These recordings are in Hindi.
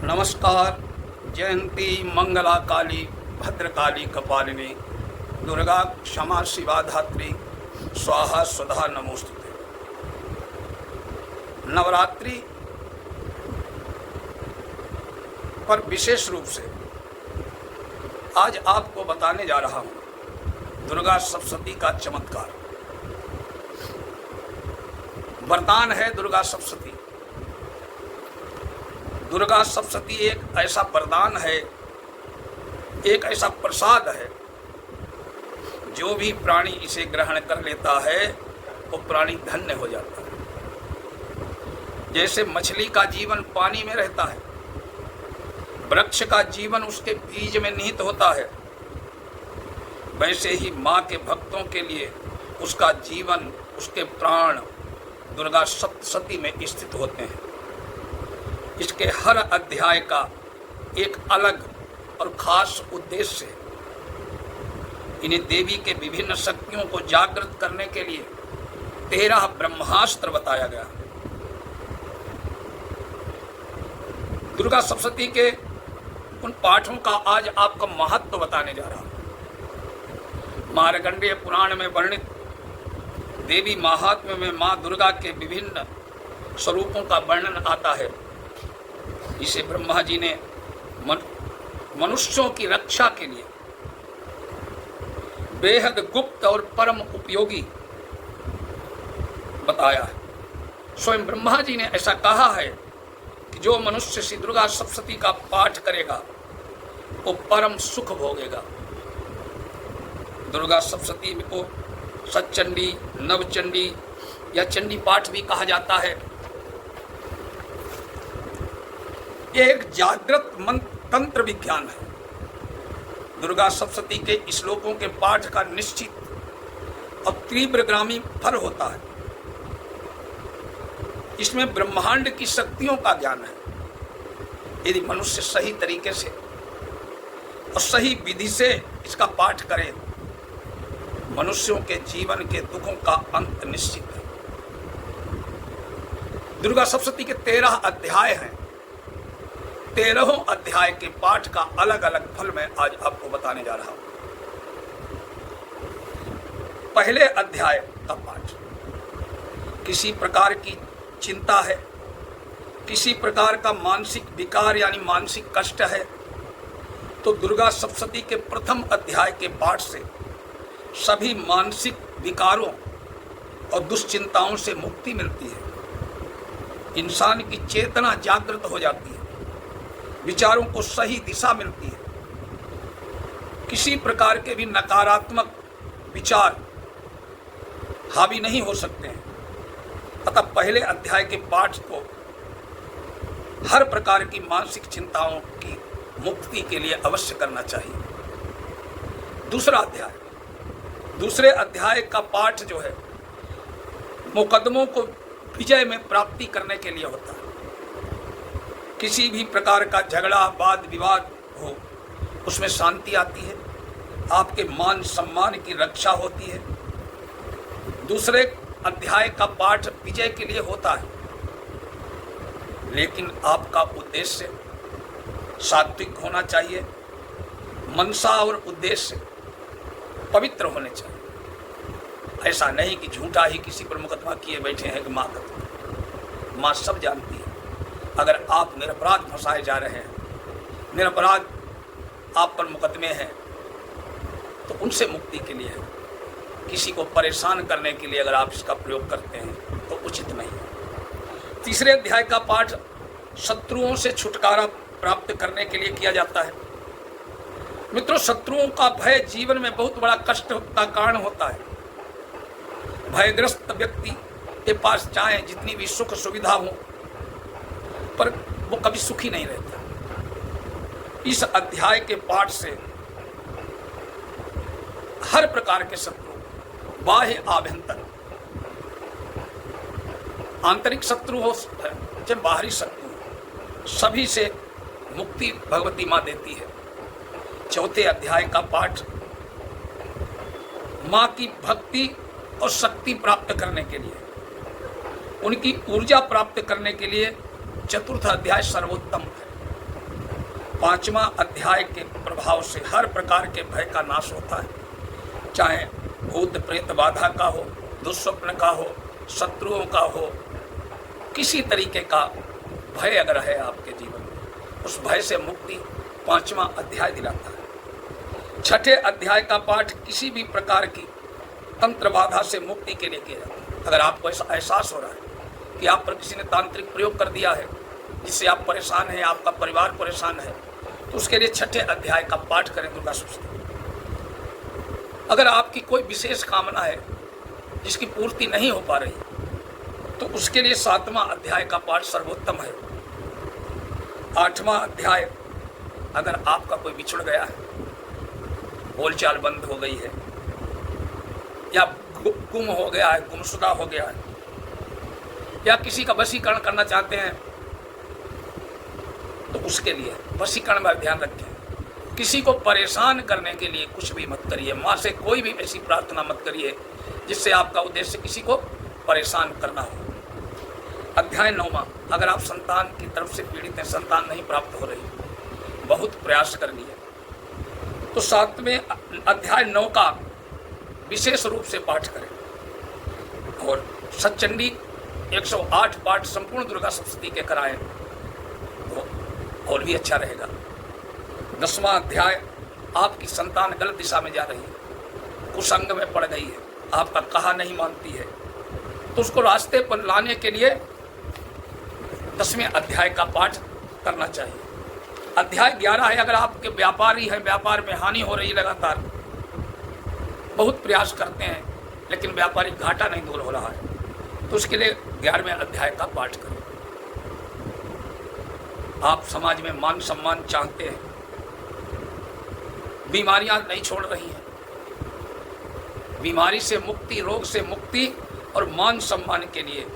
नमस्कार। जयंती मंगला काली भद्रकाली कपालिनी दुर्गा क्षमा शिवा धात्री स्वाहा स्वधा नमोस्तुते। नवरात्रि पर विशेष रूप से आज आपको बताने जा रहा हूँ दुर्गा सप्तशती का चमत्कार। वरदान है दुर्गा सप्तशती। दुर्गा सप्तशती एक ऐसा वरदान है, एक ऐसा प्रसाद है, जो भी प्राणी इसे ग्रहण कर लेता है वो प्राणी धन्य हो जाता है। जैसे मछली का जीवन पानी में रहता है, वृक्ष का जीवन उसके बीज में निहित होता है, वैसे ही माँ के भक्तों के लिए उसका जीवन, उसके प्राण दुर्गा सप्तशती में स्थित होते हैं। इसके हर अध्याय का एक अलग और खास उद्देश्य है। इन्हें देवी के विभिन्न शक्तियों को जागृत करने के लिए 13 ब्रह्मास्त्र बताया गया। दुर्गा सप्तशती के उन पाठों का आज आपको महत्व बताने जा रहा हूं। मार्कंडेय पुराण में वर्णित देवी महात्म्य में मां दुर्गा के विभिन्न स्वरूपों का वर्णन आता है। इसे ब्रह्मा जी ने मनुष्यों की रक्षा के लिए बेहद गुप्त और परम उपयोगी बताया है। स्वयं ब्रह्मा जी ने ऐसा कहा है कि जो मनुष्य श्री दुर्गा सप्तशती का पाठ करेगा वो परम सुख भोगेगा। दुर्गा सप्तशती को सतचंडी, नवचंडी या चंडी पाठ भी कहा जाता है। यह एक जागृत तंत्र विज्ञान है। दुर्गा सप्तशती के श्लोकों के पाठ का निश्चित और तीव्रगामी फल होता है। इसमें ब्रह्मांड की शक्तियों का ज्ञान है। यदि मनुष्य सही तरीके से और सही विधि से इसका पाठ करे, मनुष्यों के जीवन के दुखों का अंत निश्चित है। दुर्गा सप्तशती के 13 अध्याय हैं। 13 अध्याय के पाठ का अलग अलग फल मैं आज आपको बताने जा रहा हूं। पहले अध्याय का पाठ, किसी प्रकार की चिंता है, किसी प्रकार का मानसिक विकार यानी मानसिक कष्ट है, तो दुर्गा सप्तशती के प्रथम अध्याय के पाठ से सभी मानसिक विकारों और दुश्चिंताओं से मुक्ति मिलती है। इंसान की चेतना जागृत हो जाती है, विचारों को सही दिशा मिलती है, किसी प्रकार के भी नकारात्मक विचार हावी नहीं हो सकते हैं। अतः पहले अध्याय के पाठ को हर प्रकार की मानसिक चिंताओं की मुक्ति के लिए अवश्य करना चाहिए। दूसरा अध्याय, दूसरे अध्याय का पाठ जो है मुकदमों को विजय में प्राप्ति करने के लिए होता है। किसी भी प्रकार का झगड़ा, वाद विवाद हो, उसमें शांति आती है, आपके मान सम्मान की रक्षा होती है। दूसरे अध्याय का पाठ विजय के लिए होता है, लेकिन आपका उद्देश्य सात्विक होना चाहिए, मनसा और उद्देश्य पवित्र होने चाहिए। ऐसा नहीं कि झूठा ही किसी पर मुकदमा किए बैठे हैं कि माँ सब जानती है। अगर आप निरपराध फंसाए जा रहे हैं, निरपराध आप पर मुकदमे हैं, तो उनसे मुक्ति के लिए, किसी को परेशान करने के लिए अगर आप इसका प्रयोग करते हैं तो उचित नहीं है। तीसरे अध्याय का पाठ शत्रुओं से छुटकारा प्राप्त करने के लिए किया जाता है। मित्रों, शत्रुओं का भय जीवन में बहुत बड़ा कष्ट का कारण होता है। भयग्रस्त व्यक्ति के पास चाहे जितनी भी सुख सुविधा हो, पर वो कभी सुखी नहीं रहता। इस अध्याय के पाठ से हर प्रकार के शत्रु, बाह्य आभ्यंतर, आंतरिक शत्रु हो चाहे बाहरी शत्रु, सभी से मुक्ति भगवती माँ देती है। चौथे अध्याय का पाठ माँ की भक्ति और शक्ति प्राप्त करने के लिए, उनकी ऊर्जा प्राप्त करने के लिए चतुर्थ अध्याय सर्वोत्तम है। 5वां अध्याय के प्रभाव से हर प्रकार के भय का नाश होता है, चाहे भूत प्रेत बाधा का हो, दुस्वप्न का हो, शत्रुओं का हो, किसी तरीके का भय अगर है आपके जीवन में, उस भय से मुक्ति 5वां अध्याय दिलाता है। 6ठे अध्याय का पाठ किसी भी प्रकार की तंत्र बाधा से मुक्ति के लिए किया जाता है। अगर आपको ऐसा एहसास हो रहा है कि आप पर किसी ने तांत्रिक प्रयोग कर दिया है जिससे आप परेशान हैं, आपका परिवार परेशान है, तो उसके लिए 6ठे अध्याय का पाठ करें दुर्गा सप्तमी। अगर आपकी कोई विशेष कामना है जिसकी पूर्ति नहीं हो पा रही, तो उसके लिए 7वां अध्याय का पाठ सर्वोत्तम है। 8वां अध्याय, अगर आपका कोई बिछुड़ गया है, बोलचाल बंद हो गई है या गुम हो गया है, गुमशुदा हो गया है, या किसी का वशीकरण करना चाहते हैं, तो उसके लिए वशीकरण में ध्यान रखें। किसी को परेशान करने के लिए कुछ भी मत करिए। माँ से कोई भी ऐसी प्रार्थना मत करिए जिससे आपका उद्देश्य किसी को परेशान करना हो। अध्याय 9वां, अगर आप संतान की तरफ से पीड़ित हैं, संतान नहीं प्राप्त हो रही, बहुत प्रयास कर लिए, तो 7वें अध्याय 9 का विशेष रूप से पाठ करें और सच्चंडी 108 पाठ संपूर्ण दुर्गा सप्तमी के कराएं तो और भी अच्छा रहेगा। 10वां अध्याय, आपकी संतान गलत दिशा में जा रही है, कुसंग में पड़ गई है, आपका कहा नहीं मानती है, तो उसको रास्ते पर लाने के लिए 10वें अध्याय का पाठ करना चाहिए। अध्याय 11 है, अगर आपके व्यापारी हैं, व्यापार में हानि हो रही है, लगातार बहुत प्रयास करते हैं लेकिन व्यापारिक घाटा नहीं दूर हो रहा है, तो उसके लिए 11वें अध्याय का पाठ करें। आप समाज में मान सम्मान चाहते हैं, बीमारियां नहीं छोड़ रही हैं, बीमारी से मुक्ति, रोग से मुक्ति और मान सम्मान के लिए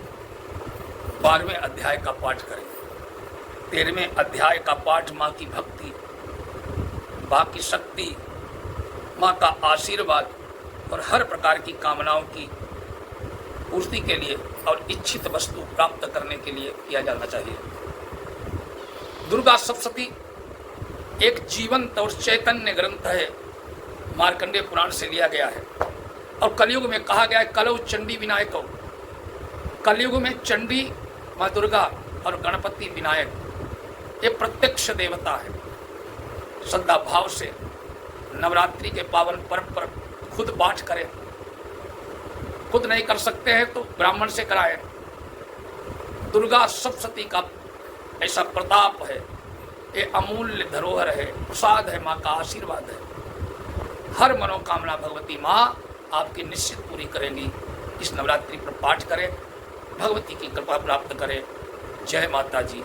12वें अध्याय का पाठ करें। 13वें अध्याय का पाठ माँ की भक्ति, माँ की शक्ति, माँ का आशीर्वाद और हर प्रकार की कामनाओं की पूर्ति के लिए और इच्छित वस्तु प्राप्त करने के लिए किया जाना चाहिए। दुर्गा सप्तमी एक जीवंत और चैतन्य ग्रंथ है, मार्कंडेय पुराण से लिया गया है और कलयुग में कहा गया है कलौ चंडी विनायको। कलयुग में चंडी माँ दुर्गा और गणपति विनायक ये प्रत्यक्ष देवता है। श्रद्धा भाव से नवरात्रि के पावन पर्व पर खुद पाठ करें, खुद नहीं कर सकते हैं तो ब्राह्मण से कराएं। दुर्गा सप्तमी का ऐसा प्रताप है, ये अमूल्य धरोहर है, प्रसाद है, माँ का आशीर्वाद है। हर मनोकामना भगवती माँ आपकी निश्चित पूरी करेंगी। इस नवरात्रि पर पाठ करें, भगवती की कृपा प्राप्त करें। जय माता जी।